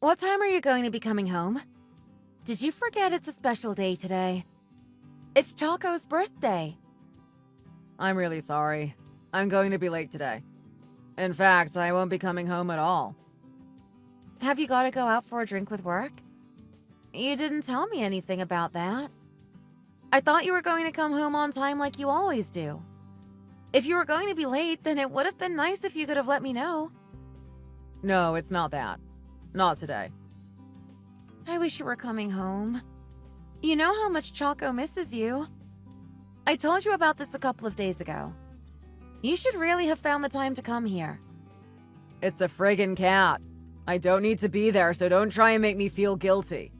What time are you going to be coming home? Did you forget it's a special day today? It's Choco's birthday. I'm really sorry. I'm going to be late today. In fact, I won't be coming home at all. Have you got to go out for a drink with work? You didn't tell me anything about that. I thought you were going to come home on time like you always do. If you were going to be late, then it would have been nice if you could have let me know. No, it's not that. Not today. I wish you were coming home. You know how much Choco misses you. I told you about this a couple of days ago. You should really have found the time to come here. It's a friggin' cat. I don't need to be there, so don't try and make me feel guilty.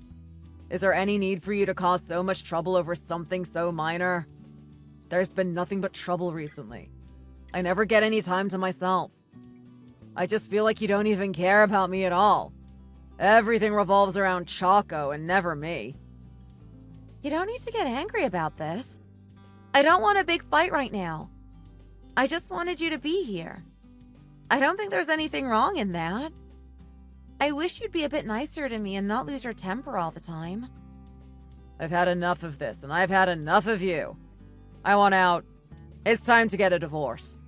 Is there any need for you to cause so much trouble over something so minor? There's been nothing but trouble recently. I never get any time to myself. I just feel like you don't even care about me at all. Everything revolves around Choco and never me. You don't need to get angry about this. I don't want a big fight right now. I just wanted you to be here. I don't think there's anything wrong in that. I wish you'd be a bit nicer to me and not lose your temper all the time. I've had enough of this, and I've had enough of you. I want out. It's time to get a divorce.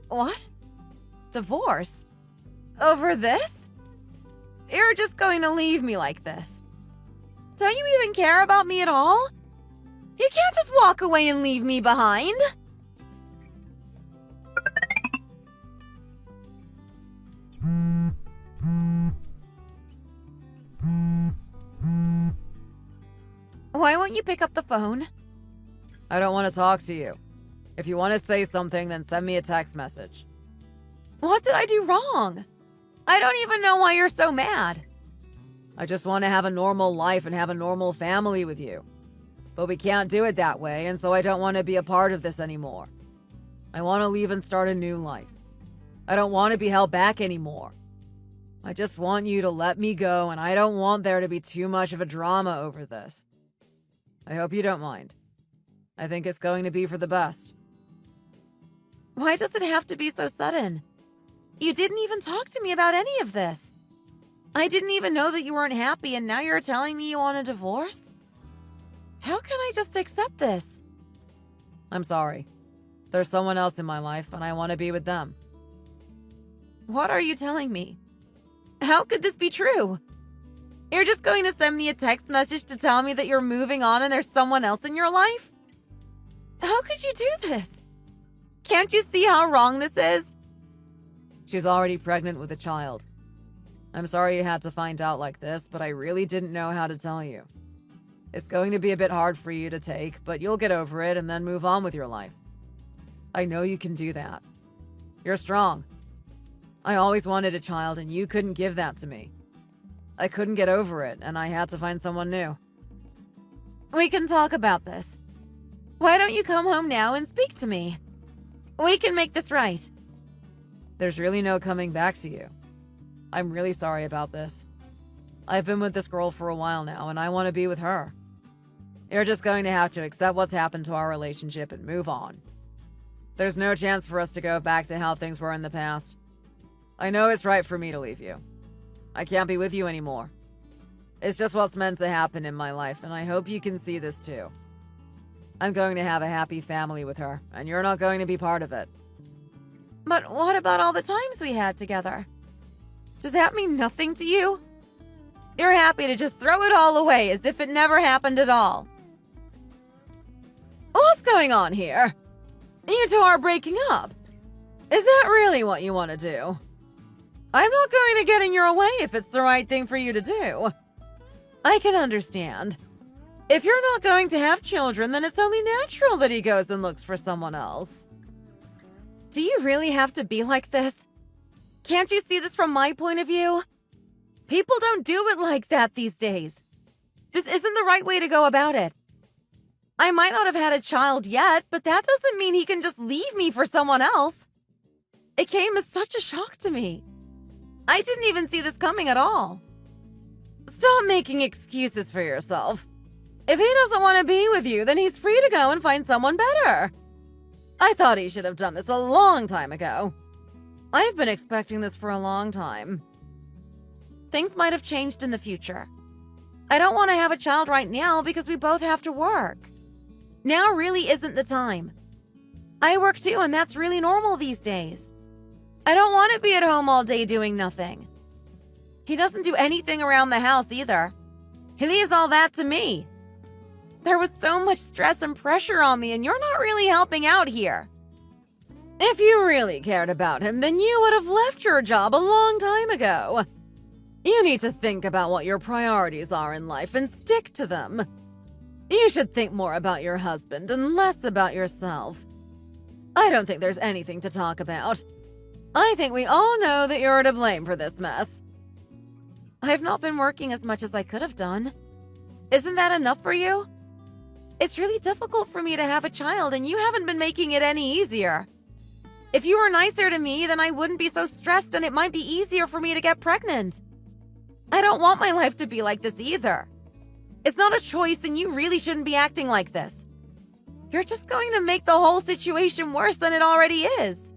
What? Divorce? Over this? You're just going to leave me like this. Don't you even care about me at all? You can't just walk away and leave me behind. Why won't you pick up the phone? I don't want to talk to you. If you want to say something, then send me a text message. What did I do wrong? I don't even know why you're so mad. I just want to have a normal life and have a normal family with you. But we can't do it that way, and so I don't want to be a part of this anymore. I want to leave and start a new life. I don't want to be held back anymore. I just want you to let me go, and I don't want there to be too much of a drama over this. I hope you don't mind. I think it's going to be for the best. Why does it have to be so sudden? You didn't even talk to me about any of this. I didn't even know that you weren't happy, and now you're telling me you want a divorce? How can I just accept this? I'm sorry. There's someone else in my life, and I want to be with them. What are you telling me? How could this be true? You're just going to send me a text message to tell me that you're moving on and there's someone else in your life? How could you do this? Can't you see how wrong this is? She's already pregnant with a child. I'm sorry you had to find out like this, but I really didn't know how to tell you. It's going to be a bit hard for you to take, but you'll get over it and then move on with your life. I know you can do that. You're strong. I always wanted a child, and you couldn't give that to me. I couldn't get over it, and I had to find someone new. We can talk about this. Why don't you come home now and speak to me? We can make this right. There's really no coming back to you. I'm really sorry about this. I've been with this girl for a while now, and I want to be with her. You're just going to have to accept what's happened to our relationship and move on. There's no chance for us to go back to how things were in the past. I know it's right for me to leave you. I can't be with you anymore. It's just what's meant to happen in my life, and I hope you can see this too. I'm going to have a happy family with her, and you're not going to be part of it. But what about all the times we had together? Does that mean nothing to you? You're happy to just throw it all away as if it never happened at all. What's going on here? You two are breaking up. Is that really what you want to do? I'm not going to get in your way if it's the right thing for you to do. I can understand. If you're not going to have children, then it's only natural that he goes and looks for someone else. Do you really have to be like this? Can't you see this from my point of view? People don't do it like that these days. This isn't the right way to go about it. I might not have had a child yet, but that doesn't mean he can just leave me for someone else. It came as such a shock to me. I didn't even see this coming at all. Stop making excuses for yourself. If he doesn't want to be with you, then he's free to go and find someone better. I thought he should have done this a long time ago. I've been expecting this for a long time. Things might have changed in the future. I don't want to have a child right now because we both have to work. Now really isn't the time. I work too, and that's really normal these days. I don't want to be at home all day doing nothing. He doesn't do anything around the house either. He leaves all that to me. There was so much stress and pressure on me, and you're not really helping out here. If you really cared about him, then you would have left your job a long time ago. You need to think about what your priorities are in life and stick to them. You should think more about your husband and less about yourself. I don't think there's anything to talk about. I think we all know that you're to blame for this mess. I've not been working as much as I could have done. Isn't that enough for you? It's really difficult for me to have a child, and you haven't been making it any easier. If you were nicer to me, then I wouldn't be so stressed, and it might be easier for me to get pregnant. I don't want my life to be like this either. It's not a choice, and you really shouldn't be acting like this. You're just going to make the whole situation worse than it already is.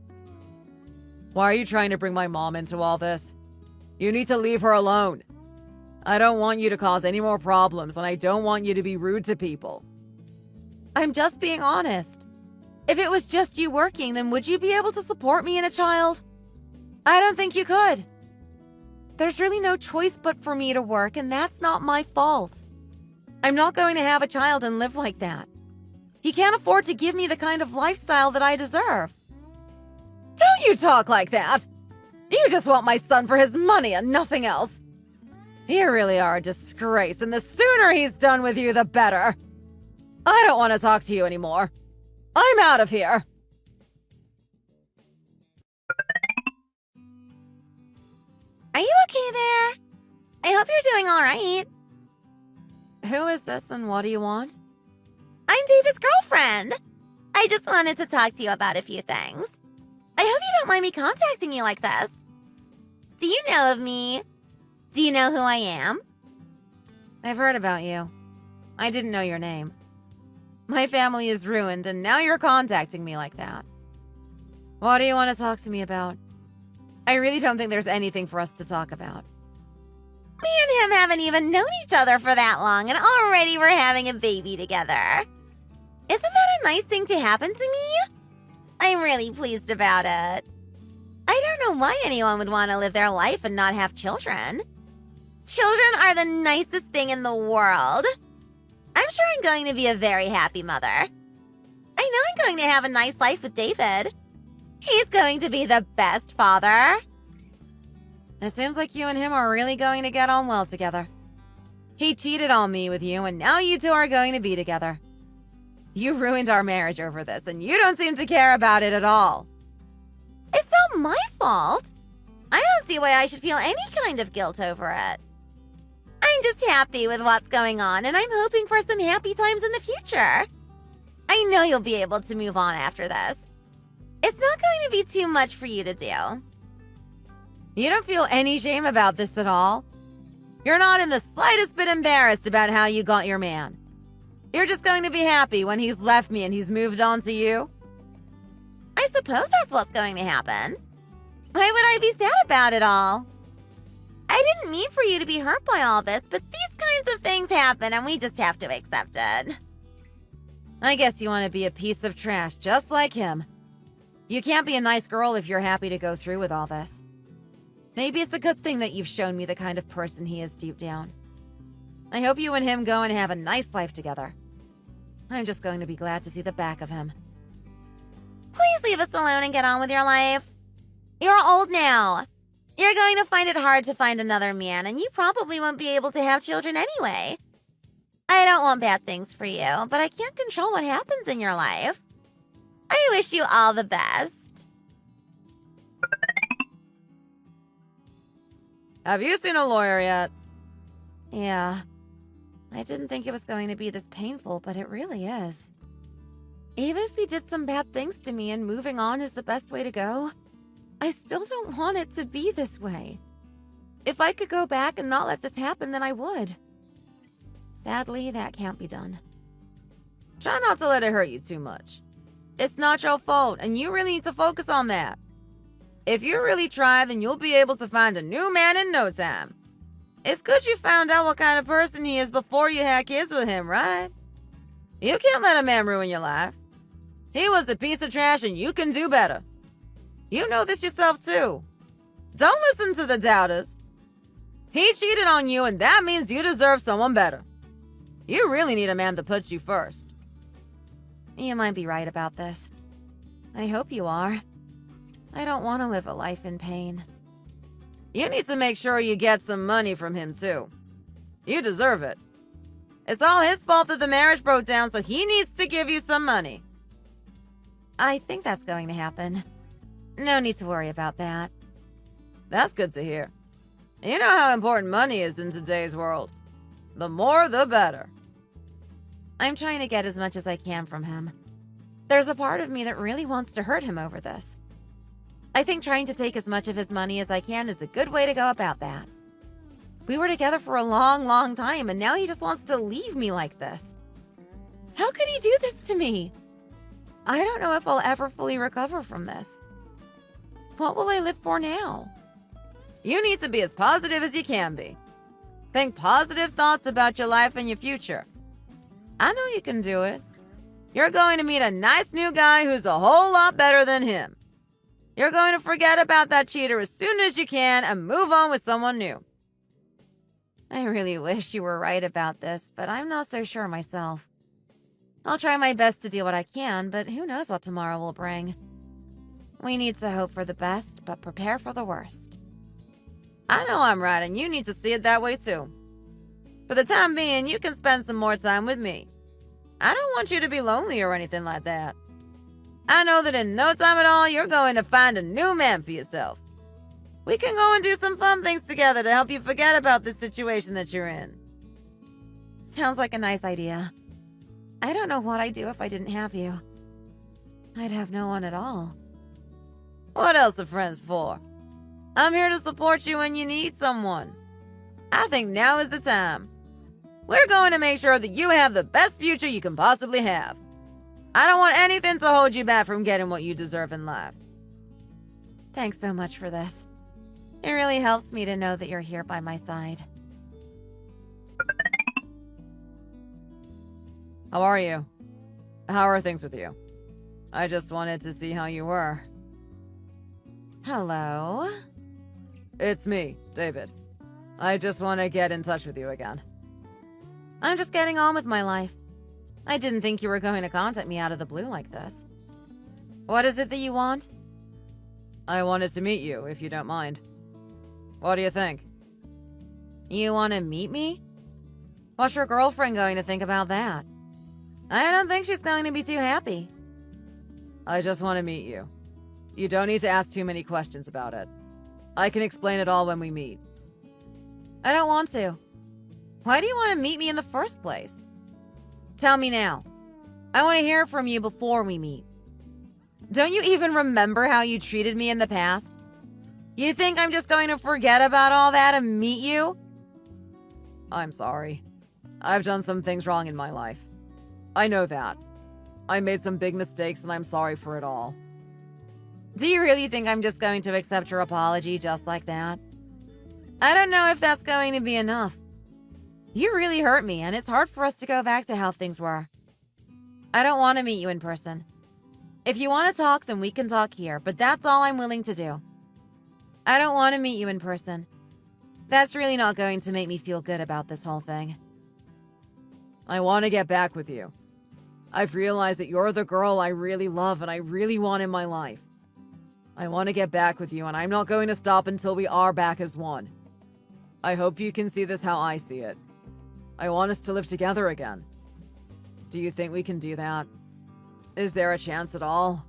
Why are you trying to bring my mom into all this? You need to leave her alone. I don't want you to cause any more problems, and I don't want you to be rude to people. I'm just being honest. If it was just you working, then would you be able to support me and a child? I don't think you could. There's really no choice but for me to work, and that's not my fault. I'm not going to have a child and live like that. He can't afford to give me the kind of lifestyle that I deserve. Don't you talk like that! You just want my son for his money and nothing else. You really are a disgrace, and the sooner he's done with you, the better. I don't want to talk to you anymore. I'm out of here. Are you okay there? I hope you're doing all right. Who is this and what do you want? I'm David's girlfriend. I just wanted to talk to you about a few things. I hope you don't mind me contacting you like this. Do you know of me? Do you know who I am? I've heard about you. I didn't know your name. My family is ruined, and now you're contacting me like that. What do you want to talk to me about? I really don't think there's anything for us to talk about. Me and him haven't even known each other for that long, and already we're having a baby together. Isn't that a nice thing to happen to me? I'm really pleased about it. I don't know why anyone would want to live their life and not have children. Children are the nicest thing in the world. I'm sure I'm going to be a very happy mother. I know I'm going to have a nice life with David. He's going to be the best father. It seems like you and him are really going to get on well together. He cheated on me with you, and now you two are going to be together. You ruined our marriage over this, and you don't seem to care about it at all. It's not my fault. I don't see why I should feel any kind of guilt over it. I'm just happy with what's going on, and I'm hoping for some happy times in the future. I know you'll be able to move on after this. It's not going to be too much for you to do. You don't feel any shame about this at all? You're not in the slightest bit embarrassed about how you got your man. You're just going to be happy when he's left me and he's moved on to you? I suppose that's what's going to happen. Why would I be sad about it all? I didn't mean for you to be hurt by all this, but these kinds of things happen and we just have to accept it. I guess you want to be a piece of trash just like him. You can't be a nice girl if you're happy to go through with all this. Maybe it's a good thing that you've shown me the kind of person he is deep down. I hope you and him go and have a nice life together. I'm just going to be glad to see the back of him. Please leave us alone and get on with your life. You're old now. You're going to find it hard to find another man, and you probably won't be able to have children anyway. I don't want bad things for you, but I can't control what happens in your life. I wish you all the best. Have you seen a lawyer yet? Yeah. I didn't think it was going to be this painful, but it really is. Even if he did some bad things to me and moving on is the best way to go, I still don't want it to be this way. If I could go back and not let this happen, then I would. Sadly, that can't be done. Try not to let it hurt you too much. It's not your fault, and you really need to focus on that. If you really try, then you'll be able to find a new man in no time. It's good you found out what kind of person he is before you had kids with him, right? You can't let a man ruin your life. He was a piece of trash and you can do better. You know this yourself too. Don't listen to the doubters. He cheated on you and that means you deserve someone better. You really need a man that puts you first. You might be right about this. I hope you are. I don't want to live a life in pain. You need to make sure you get some money from him too. You deserve it. It's all his fault that the marriage broke down, so he needs to give you some money. I think that's going to happen. No need to worry about that. That's good to hear. You know how important money is in today's world. The more, the better. I'm trying to get as much as I can from him. There's a part of me that really wants to hurt him over this. I think trying to take as much of his money as I can is a good way to go about that. We were together for a long, long time, and now he just wants to leave me like this. How could he do this to me? I don't know if I'll ever fully recover from this. What will I live for now? You need to be as positive as you can be. Think positive thoughts about your life and your future. I know you can do it. You're going to meet a nice new guy who's a whole lot better than him. You're going to forget about that cheater as soon as you can and move on with someone new. I really wish you were right about this, but I'm not so sure myself. I'll try my best to do what I can, but who knows what tomorrow will bring. We need to hope for the best, but prepare for the worst. I know I'm right, and you need to see it that way too. For the time being, you can spend some more time with me. I don't want you to be lonely or anything like that. I know that in no time at all, you're going to find a new man for yourself. We can go and do some fun things together to help you forget about the situation that you're in. Sounds like a nice idea. I don't know what I'd do if I didn't have you. I'd have no one at all. What else are friends for? I'm here to support you when you need someone. I think now is the time. We're going to make sure that you have the best future you can possibly have. I don't want anything to hold you back from getting what you deserve in life. Thanks so much for this. It really helps me to know that you're here by my side. How are you? How are things with you? I just wanted to see how you were. Hello? It's me, David. I just want to get in touch with you again. I'm just getting on with my life. I didn't think you were going to contact me out of the blue like this. What is it that you want? I wanted to meet you, if you don't mind. What do you think? You want to meet me? What's your girlfriend going to think about that? I don't think she's going to be too happy. I just want to meet you. You don't need to ask too many questions about it. I can explain it all when we meet. I don't want to. Why do you want to meet me in the first place? Tell me now. I want to hear from you before we meet. Don't you even remember how you treated me in the past? You think I'm just going to forget about all that and meet you? I'm sorry. I've done some things wrong in my life. I know that. I made some big mistakes and I'm sorry for it all. Do you really think I'm just going to accept your apology just like that? I don't know if that's going to be enough. You really hurt me, and it's hard for us to go back to how things were. I don't want to meet you in person. If you want to talk, then we can talk here, but that's all I'm willing to do. I don't want to meet you in person. That's really not going to make me feel good about this whole thing. I want to get back with you. I've realized that you're the girl I really love and I really want in my life. I want to get back with you, and I'm not going to stop until we are back as one. I hope you can see this how I see it. I want us to live together again. Do you think we can do that? Is there a chance at all?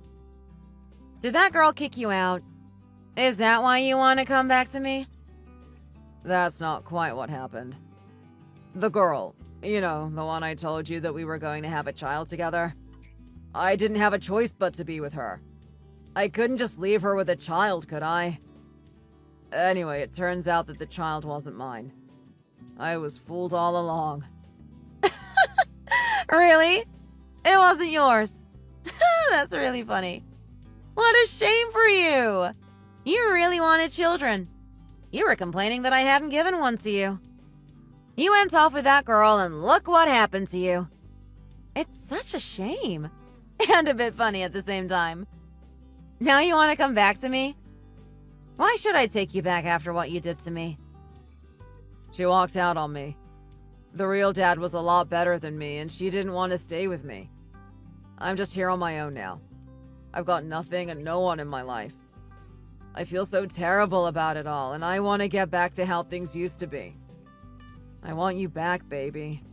Did that girl kick you out? Is that why you want to come back to me? That's not quite what happened. The girl, you know, the one I told you that we were going to have a child together. I didn't have a choice but to be with her. I couldn't just leave her with a child, could I? Anyway, it turns out that the child wasn't mine. I was fooled all along. Really? It wasn't yours. That's really funny. What a shame for you. You really wanted children. You were complaining that I hadn't given one to you. You went off with that girl and look what happened to you. It's such a shame. And a bit funny at the same time. Now you want to come back to me? Why should I take you back after what you did to me? She walked out on me. The real dad was a lot better than me, and she didn't want to stay with me. I'm just here on my own now. I've got nothing and no one in my life. I feel so terrible about it all, and I want to get back to how things used to be. I want you back, baby.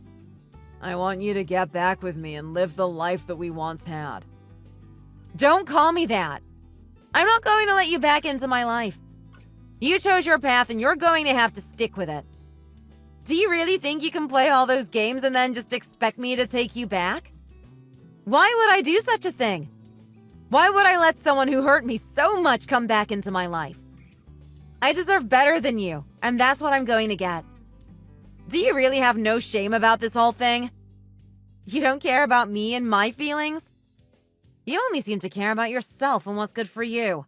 I want you to get back with me and live the life that we once had. Don't call me that. I'm not going to let you back into my life. You chose your path and you're going to have to stick with it. Do you really think you can play all those games and then just expect me to take you back? Why would I do such a thing? Why would I let someone who hurt me so much come back into my life? I deserve better than you, and that's what I'm going to get. Do you really have no shame about this whole thing? You don't care about me and my feelings? You only seem to care about yourself and what's good for you.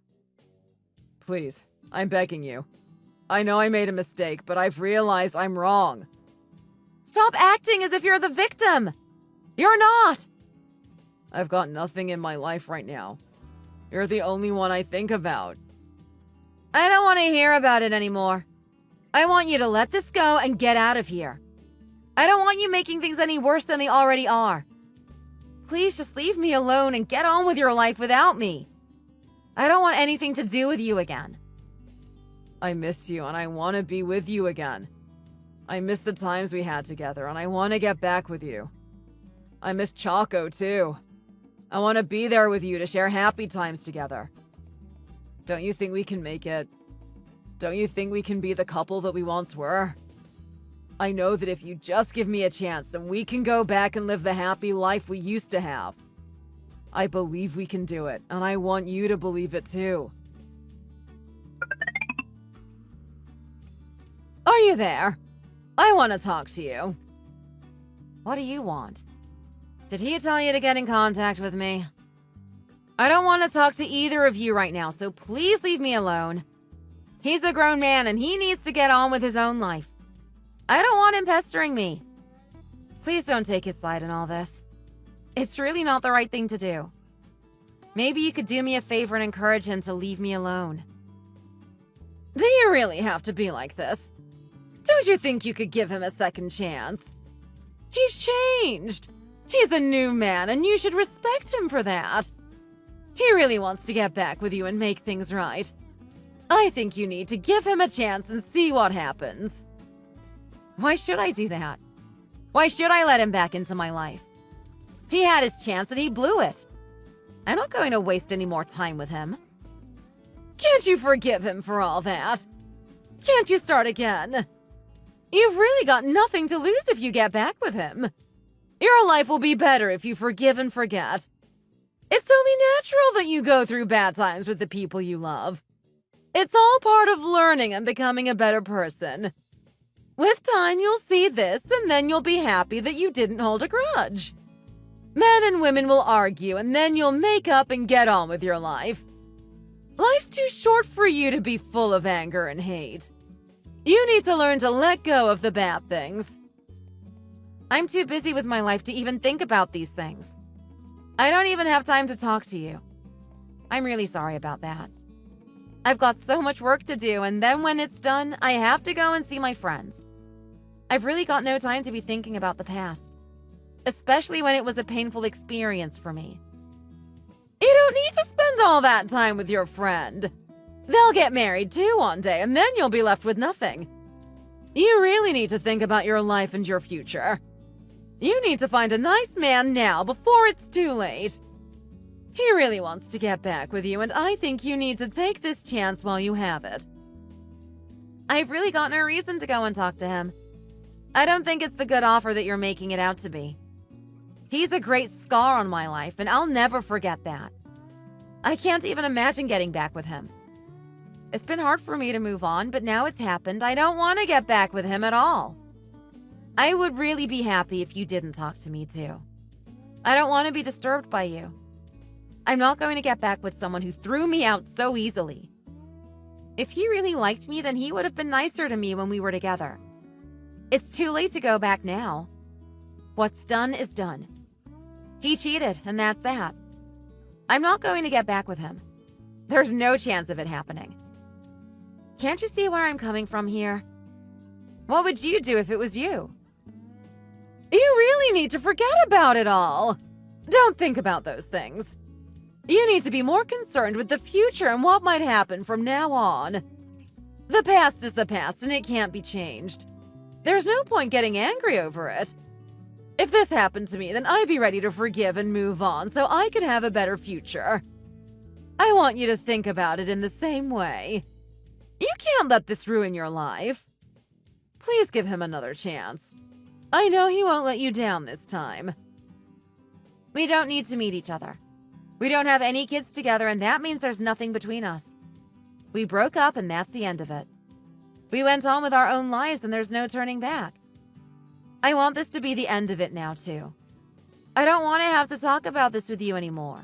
Please, I'm begging you. I know I made a mistake, but I've realized I'm wrong. Stop acting as if you're the victim! You're not! I've got nothing in my life right now. You're the only one I think about. I don't want to hear about it anymore. I want you to let this go and get out of here. I don't want you making things any worse than they already are. Please just leave me alone and get on with your life without me. I don't want anything to do with you again. I miss you and I want to be with you again. I miss the times we had together and I want to get back with you. I miss Choco too. I want to be there with you to share happy times together. Don't you think we can make it? Don't you think we can be the couple that we once were? I know that if you just give me a chance, then we can go back and live the happy life we used to have. I believe we can do it, and I want you to believe it too. Are you there? I want to talk to you. What do you want? Did he tell you to get in contact with me? I don't want to talk to either of you right now, so please leave me alone. He's a grown man and he needs to get on with his own life. I don't want him pestering me. Please don't take his side in all this. It's really not the right thing to do. Maybe you could do me a favor and encourage him to leave me alone. Do you really have to be like this? Don't you think you could give him a second chance? He's changed. He's a new man and you should respect him for that. He really wants to get back with you and make things right. I think you need to give him a chance and see what happens. Why should I do that? Why should I let him back into my life? He had his chance and he blew it. I'm not going to waste any more time with him. Can't you forgive him for all that? Can't you start again? You've really got nothing to lose if you get back with him. Your life will be better if you forgive and forget. It's only natural that you go through bad times with the people you love. It's all part of learning and becoming a better person. With time, you'll see this, and then you'll be happy that you didn't hold a grudge. Men and women will argue, and then you'll make up and get on with your life. Life's too short for you to be full of anger and hate. You need to learn to let go of the bad things. I'm too busy with my life to even think about these things. I don't even have time to talk to you. I'm really sorry about that. I've got so much work to do, and then when it's done, I have to go and see my friends. I've really got no time to be thinking about the past, especially when it was a painful experience for me. You don't need to spend all that time with your friend. They'll get married too one day, and then you'll be left with nothing. You really need to think about your life and your future. You need to find a nice man now before it's too late. He really wants to get back with you, and I think you need to take this chance while you have it. I've really got no reason to go and talk to him. I don't think it's the good offer that you're making it out to be. He's a great scar on my life, and I'll never forget that. I can't even imagine getting back with him. It's been hard for me to move on, but now it's happened. I don't want to get back with him at all. I would really be happy if you didn't talk to me too. I don't want to be disturbed by you. I'm not going to get back with someone who threw me out so easily. If he really liked me, then he would have been nicer to me when we were together. It's too late to go back now. What's done is done. He cheated, and that's that. I'm not going to get back with him. There's no chance of it happening. Can't you see where I'm coming from here? What would you do if it was you? You really need to forget about it all. Don't think about those things. You need to be more concerned with the future and what might happen from now on. The past is the past and it can't be changed. There's no point getting angry over it. If this happened to me, then I'd be ready to forgive and move on so I could have a better future. I want you to think about it in the same way. You can't let this ruin your life. Please give him another chance. I know he won't let you down this time. We don't need to meet each other. We don't have any kids together, and that means there's nothing between us. We broke up, and that's the end of it. We went on with our own lives, and there's no turning back. I want this to be the end of it now, too. I don't want to have to talk about this with you anymore.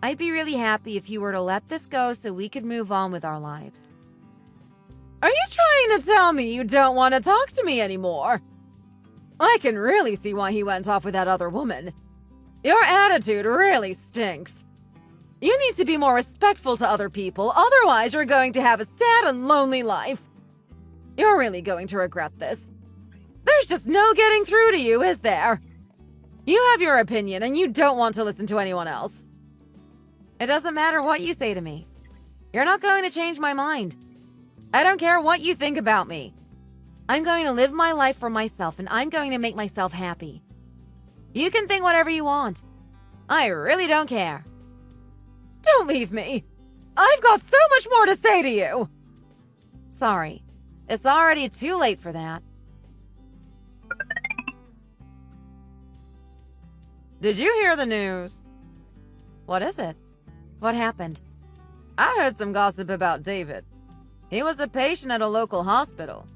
I'd be really happy if you were to let this go so we could move on with our lives. Are you trying to tell me you don't want to talk to me anymore? I can really see why he went off with that other woman. Your attitude really stinks. You need to be more respectful to other people, otherwise you're going to have a sad and lonely life. You're really going to regret this. There's just no getting through to you, is there? You have your opinion and you don't want to listen to anyone else. It doesn't matter what you say to me. You're not going to change my mind. I don't care what you think about me. I'm going to live my life for myself and I'm going to make myself happy. You can think whatever you want. I really don't care. Don't leave me. I've got so much more to say to you. Sorry. It's already too late for that. Did you hear the news? What is it? What happened? I heard some gossip about David. He was a patient at a local hospital.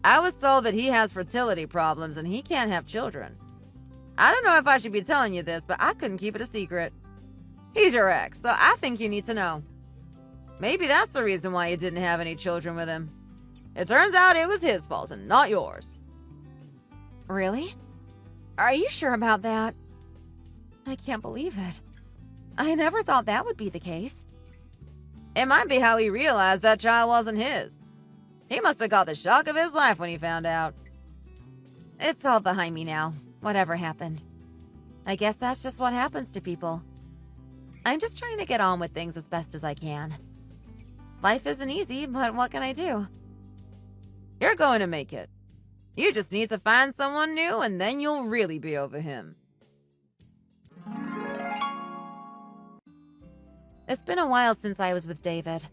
I was told that he has fertility problems and he can't have children. I don't know if I should be telling you this, but I couldn't keep it a secret. He's your ex, so I think you need to know. Maybe that's the reason why you didn't have any children with him. It turns out it was his fault and not yours. Really? Are you sure about that? I can't believe it. I never thought that would be the case. It might be how he realized that child wasn't his. He must have got the shock of his life when he found out. It's all behind me now, whatever happened. I guess that's just what happens to people. I'm just trying to get on with things as best as I can. Life isn't easy, but what can I do? You're going to make it. You just need to find someone new and then you'll really be over him. It's been a while since I was with David.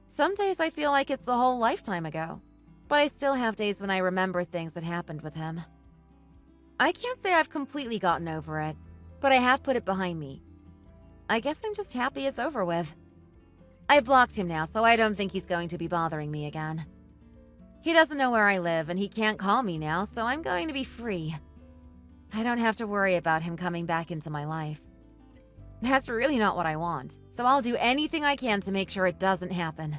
Some days I feel like it's a whole lifetime ago, but I still have days when I remember things that happened with him. I can't say I've completely gotten over it, but I have put it behind me. I guess I'm just happy it's over with. I blocked him now, so I don't think he's going to be bothering me again. He doesn't know where I live, and he can't call me now, so I'm going to be free. I don't have to worry about him coming back into my life. That's really not what I want, so I'll do anything I can to make sure it doesn't happen.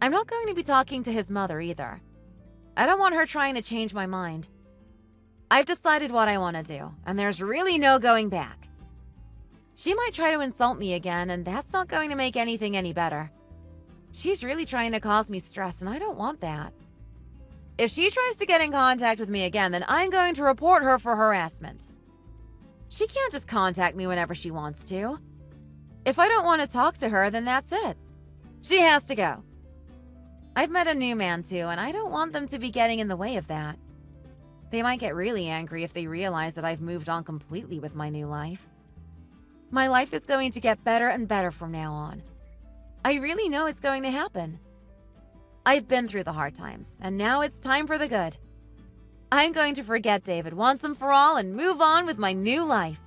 I'm not going to be talking to his mother either. I don't want her trying to change my mind. I've decided what I want to do, and there's really no going back. She might try to insult me again, and that's not going to make anything any better. She's really trying to cause me stress, and I don't want that. If she tries to get in contact with me again, then I'm going to report her for harassment. She can't just contact me whenever she wants to. If I don't want to talk to her, then that's it. She has to go. I've met a new man too, and I don't want them to be getting in the way of that. They might get really angry if they realize that I've moved on completely with my new life. My life is going to get better and better from now on. I really know it's going to happen. I've been through the hard times, and now it's time for the good. I'm going to forget David once and for all and move on with my new life.